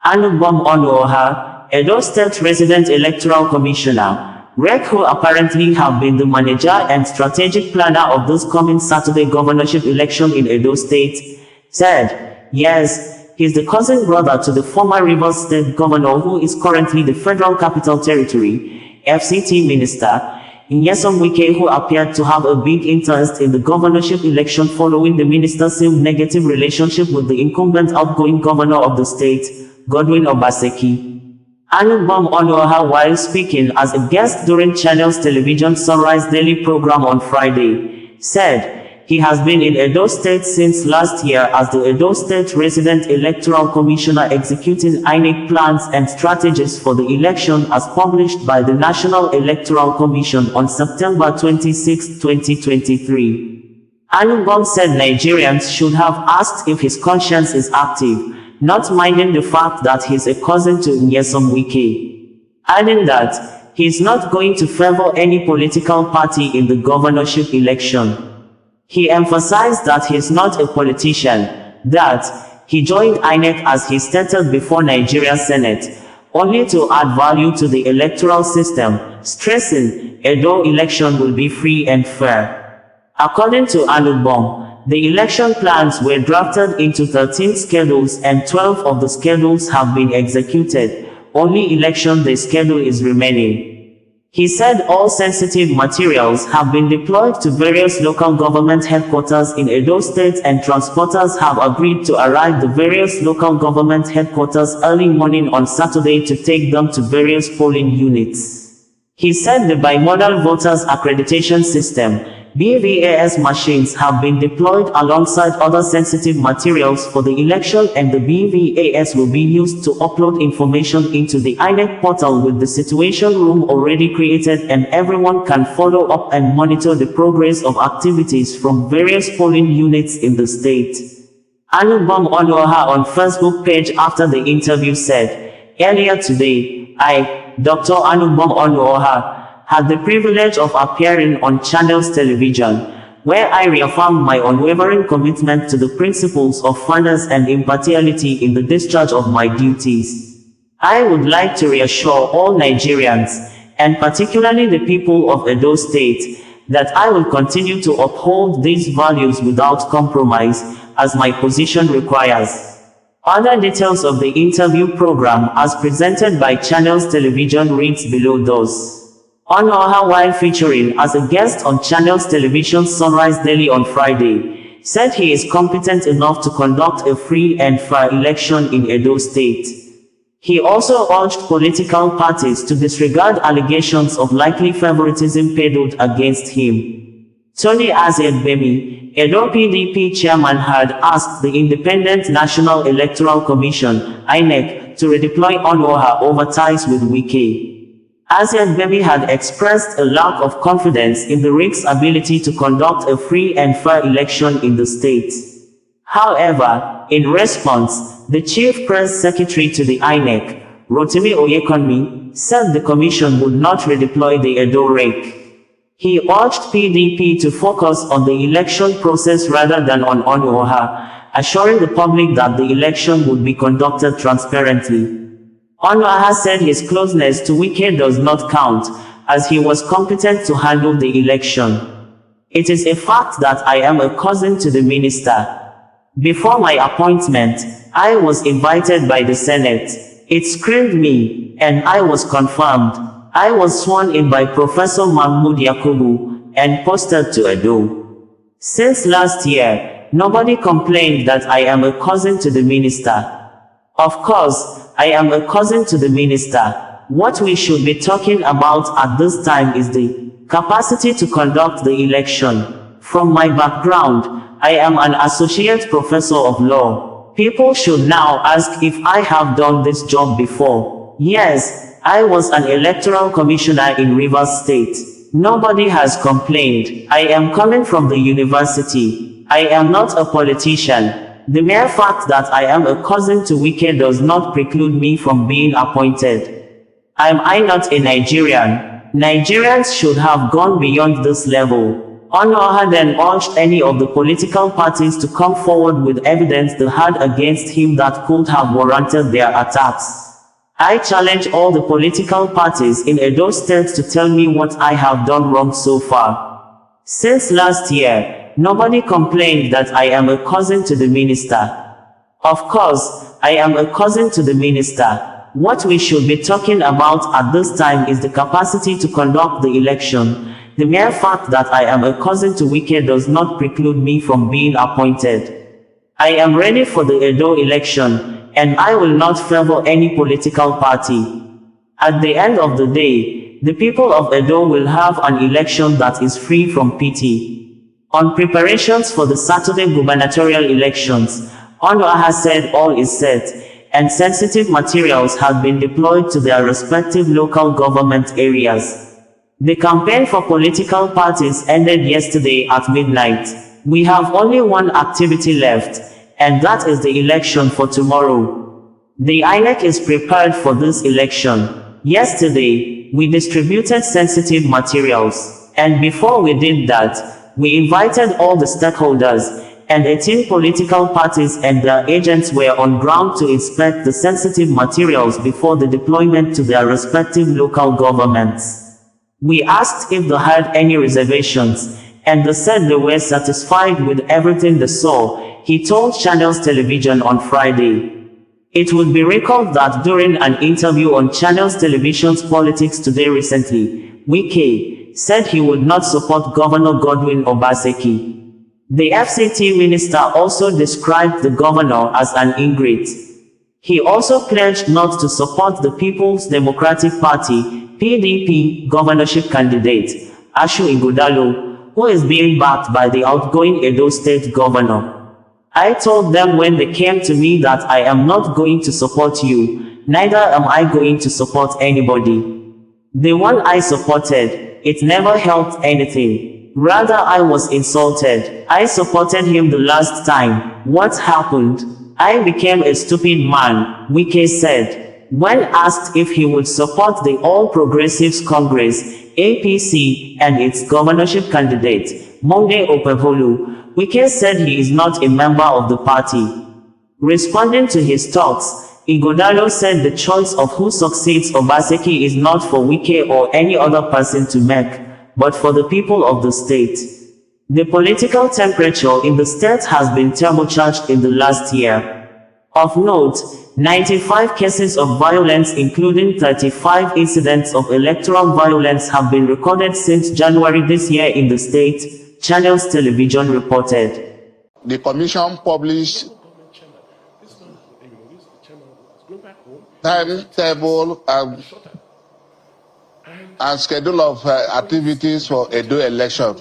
Anubom Onuoha, Edo State Resident Electoral Commissioner, REC, who apparently have been the manager and strategic planner of this coming Saturday governorship election in Edo State, said, yes, he's the cousin brother to the former Rivers State governor who is currently the Federal Capital Territory, FCT Minister, Nyesom Wike, who appeared to have a big interest in the governorship election following the minister's negative relationship with the incumbent outgoing governor of the state, Godwin Obaseki. Anubom Onuoha, while speaking as a guest during Channels Television Sunrise Daily program on Friday, said he has been in Edo State since last year as the Edo State Resident Electoral Commissioner, executing INEC plans and strategies for the election as published by the National Electoral Commission on September 26, 2023. Anubom said Nigerians should have asked if his conscience is active, not minding the fact that he's a cousin to Nyesom Wike, adding that he's not going to favor any political party in the governorship election. He emphasized that he's not a politician, that he joined INEC as he stated before Nigeria Senate, only to add value to the electoral system, stressing Edo election will be free and fair. According to Anubom, the election plans were drafted into 13 schedules and 12 of the schedules have been executed. Only election day schedule is remaining. He said all sensitive materials have been deployed to various local government headquarters in Edo State and transporters have agreed to arrive the various local government headquarters early morning on Saturday to take them to various polling units. He said the bimodal voters accreditation system, BVAS machines have been deployed alongside other sensitive materials for the election, and the BVAS will be used to upload information into the INEC portal with the situation room already created, and everyone can follow up and monitor the progress of activities from various polling units in the state. Anubom Onuoha on Facebook page after the interview said, earlier today, I, Dr. Anubom Onuoha, had the privilege of appearing on Channels Television, where I reaffirmed my unwavering commitment to the principles of fairness and impartiality in the discharge of my duties. I would like to reassure all Nigerians, and particularly the people of Edo State, that I will continue to uphold these values without compromise, as my position requires. Other details of the interview program as presented by Channels Television reads below those. Onuoha, while featuring as a guest on Channels Television Sunrise Daily on Friday, said he is competent enough to conduct a free and fair election in Edo State. He also urged political parties to disregard allegations of likely favoritism peddled against him. Tony Aziagbemi, Edo PDP chairman, had asked the Independent National Electoral Commission, INEC, to redeploy Onuoha over ties with Wike. Aziagbemi had expressed a lack of confidence in the RIC's ability to conduct a free and fair election in the state. However, in response, the chief press secretary to the INEC, Rotimi Oyekonmi, said the commission would not redeploy the Edo RIC. He urged PDP to focus on the election process rather than on Onuoha, assuring the public that the election would be conducted transparently. Onuoha said his closeness to Wike does not count, as he was competent to handle the election. It is a fact that I am a cousin to the minister. Before my appointment, I was invited by the Senate. It screened me, and I was confirmed. I was sworn in by Professor Mahmood Yakubu, and posted to Edo. Since last year, nobody complained that I am a cousin to the minister. Of course, I am a cousin to the minister. What we should be talking about at this time is the capacity to conduct the election. From my background, I am an associate professor of law. People should now ask if I have done this job before. Yes, I was an electoral commissioner in Rivers State. Nobody has complained. I am coming from the university. I am not a politician. The mere fact that I am a cousin to Wike does not preclude me from being appointed. Am I not a Nigerian? Nigerians should have gone beyond this level. Onoha then urged any of the political parties to come forward with evidence they had against him that could have warranted their attacks. I challenge all the political parties in Edo State to tell me what I have done wrong so far. Since last year, nobody complained that I am a cousin to the minister. Of course, I am a cousin to the minister. What we should be talking about at this time is the capacity to conduct the election. The mere fact that I am a cousin to Wike does not preclude me from being appointed. I am ready for the Edo election, and I will not favor any political party. At the end of the day, the people of Edo will have an election that is free from pity. On preparations for the Saturday gubernatorial elections, Onoha said all is set, and sensitive materials have been deployed to their respective local government areas. The campaign for political parties ended yesterday at midnight. We have only one activity left, and that is the election for tomorrow. The INEC is prepared for this election. Yesterday, we distributed sensitive materials, and before we did that, we invited all the stakeholders, and 18 political parties and their agents were on ground to inspect the sensitive materials before the deployment to their respective local governments. We asked if they had any reservations, and they said they were satisfied with everything they saw, he told Channels Television on Friday. It would be recalled that during an interview on Channels Television's Politics Today recently, Wike said he would not support Governor Godwin Obaseki. The FCT minister also described the governor as an ingrate. He also pledged not to support the People's Democratic Party, PDP, governorship candidate, Ashu Ighodalo, who is being backed by the outgoing Edo State governor. I told them when they came to me that I am not going to support you, neither am I going to support anybody. The one I supported, it never helped anything. Rather, I was insulted. I supported him the last time. What happened? I became a stupid man, Wike said. When asked if he would support the All Progressives Congress, APC, and its governorship candidate, Monday Okpebholo, Wike said he is not a member of the party. Responding to his talks, Ighodalo said the choice of who succeeds Obaseki is not for Wike or any other person to make, but for the people of the state. The political temperature in the state has been turbocharged in the last year. Of note, 95 cases of violence including 35 incidents of electoral violence have been recorded since January this year in the state, Channels Television reported. The commission published timetable and schedule of activities for Edo election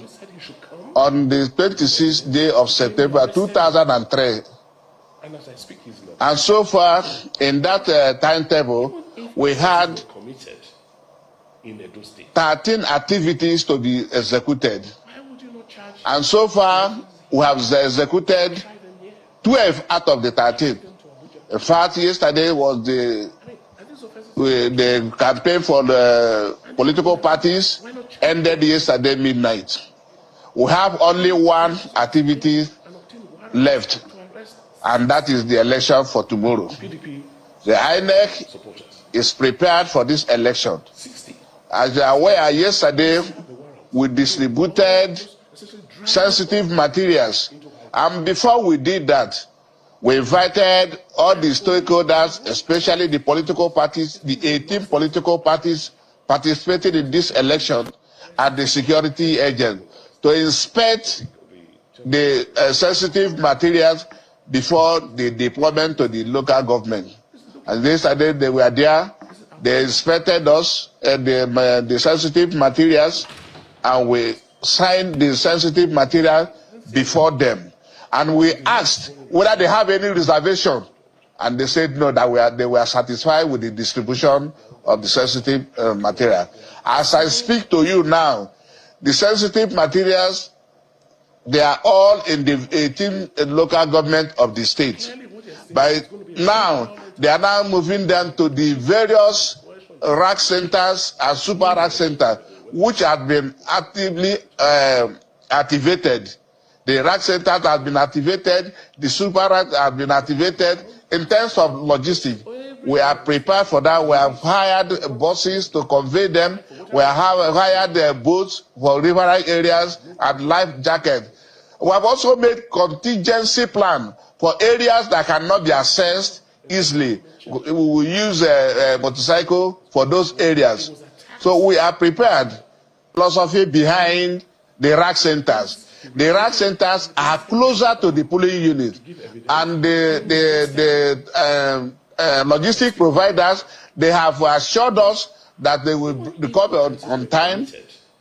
on the 26th day of September 2003. And so far, in that timetable, we had 13 activities to be executed. And so far, we have executed 12 out of the 13. In fact, yesterday was the campaign for the political parties ended yesterday midnight. We have only one activity left, and that is the election for tomorrow. The INEC is prepared for this election. As you are aware, yesterday we distributed sensitive materials, and before we did that, we invited all the stakeholders, especially the political parties, the 18 political parties participating in this election, and the security agent to inspect the sensitive materials before the deployment to the local government. And yesterday they were there, they inspected us and the sensitive materials, and we signed the sensitive material before them. And we asked whether they have any reservation, and they said no, that they were satisfied with the distribution of the sensitive material. As I speak to you now, the sensitive materials, they are all in the 18 local government of the state. By now, they are now moving them to the various rack centers and super rack centers, which have been actively activated. The rack centers have been activated. The super racks have been activated. In terms of logistics, we are prepared for that. We have hired buses to convey them. We have hired boats for riverine areas and life jackets. We have also made contingency plan for areas that cannot be accessed easily. We will use a motorcycle for those areas. So we are prepared. Philosophy behind the rack centers. The rack centers are closer to the polling unit, and the logistic providers, they have assured us that they will come on time.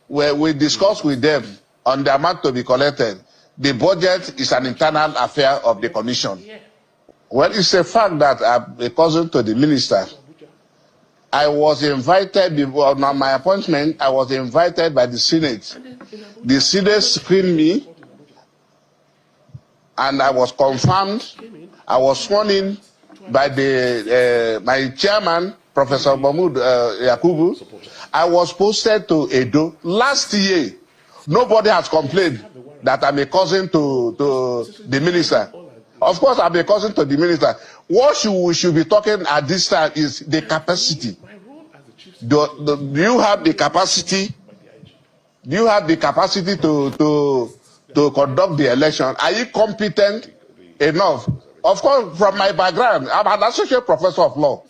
Where we discuss with them on the amount to be collected. The budget is an internal affair of the commission. Well, it's a fact that I'm a cousin to the minister. I was invited before on my appointment. I was invited by the Senate. The Senate screened me, and I was confirmed. I was sworn in by my chairman, Professor Mahmoud Yakubu. I was posted to Edo last year. Nobody has complained that I'm a cousin to the minister. Of course, I'm a cousin to the minister. What we should be talking at this time is the capacity. Do you have the capacity? Do you have the capacity to conduct the election? Are you competent enough? Of course, from my background, I'm an associate professor of law.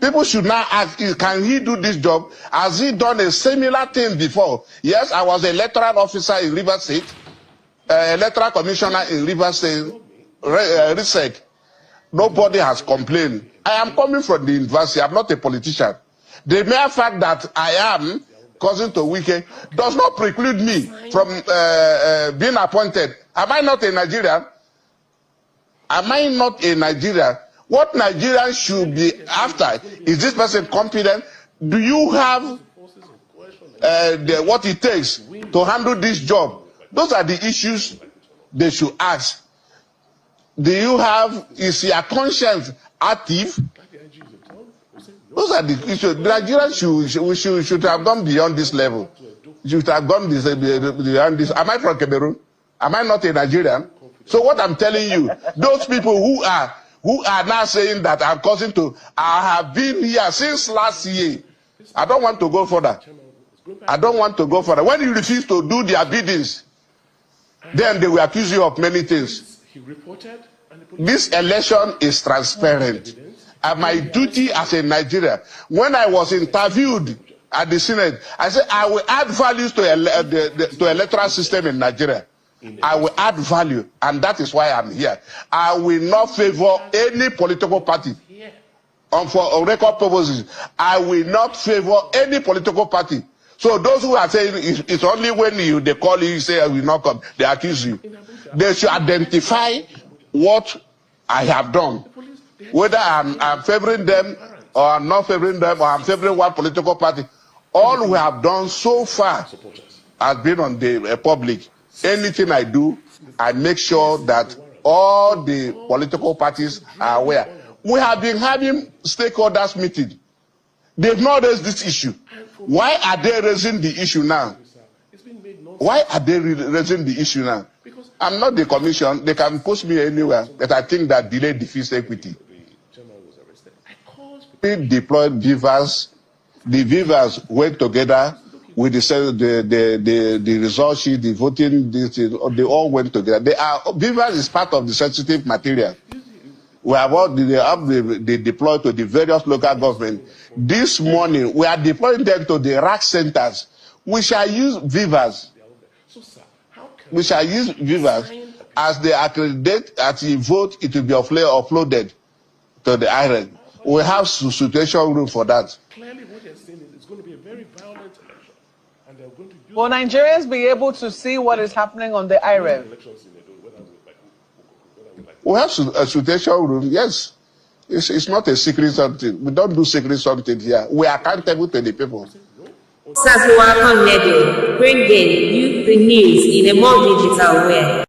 People should now ask, can he do this job? Has he done a similar thing before? Yes, I was a electoral officer in Rivers State, electoral commissioner in Rivers State, RISEC. Nobody has complained. I am coming from the university. I'm not a politician. The mere fact that I am cousin to Wike does not preclude me from being appointed. Am I not a Nigerian? Am I not a Nigerian? What Nigerians should be after is this person competent? Do you have what it takes to handle this job? Those are the issues they should ask. Do you have, is your conscience active? Those are the issues. The Nigerians should have gone beyond this level. Should have gone beyond this. Am I from Cameroon? Am I not a Nigerian? So what I'm telling you, those people who are now saying that I'm cousin to, I have been here since last year. I don't want to go further. I don't want to go further. When you refuse to do their biddings, then they will accuse you of many things. This election is transparent. And my duty as a Nigerian, when I was interviewed at the Senate, I said I will add values to the electoral system in Nigeria. I will add value, and that is why I'm here. I will not favor any political party. For record purposes, I will not favor any political party. So those who are saying it's only when they call you say I will not come, they accuse you. They should identify what I have done. Whether I'm favoring them or I'm not favoring them or I'm favoring one political party. All we have done so far has been on the public. Anything I do, I make sure that all the political parties are aware. We have been having stakeholders meeting. They've not raised this issue. Why are they raising the issue now? Why are they raising the issue now? I'm not the commission. They can post me anywhere. But I think that delay defeats equity. We deployed beavers. The beavers went together with the result sheet, the voting, they all went together. Beavers is part of the sensitive material. We have they deployed to the various local governments. This morning, we are deploying them to the rack centers. We shall use beavers. We shall use beavers as they accredit, as you vote, it will be uploaded to the iron. We have situation room for that. Clearly, what they're saying is it's going to be a very violent election, and they're going to use. Will Nigerians be able to see what is happening on the IREV? We have a situation room, yes. It's not a secret something. We don't do secret something here. We are accountable to the people. OsazuwaAkonedo, bringing you the news in a more digital way.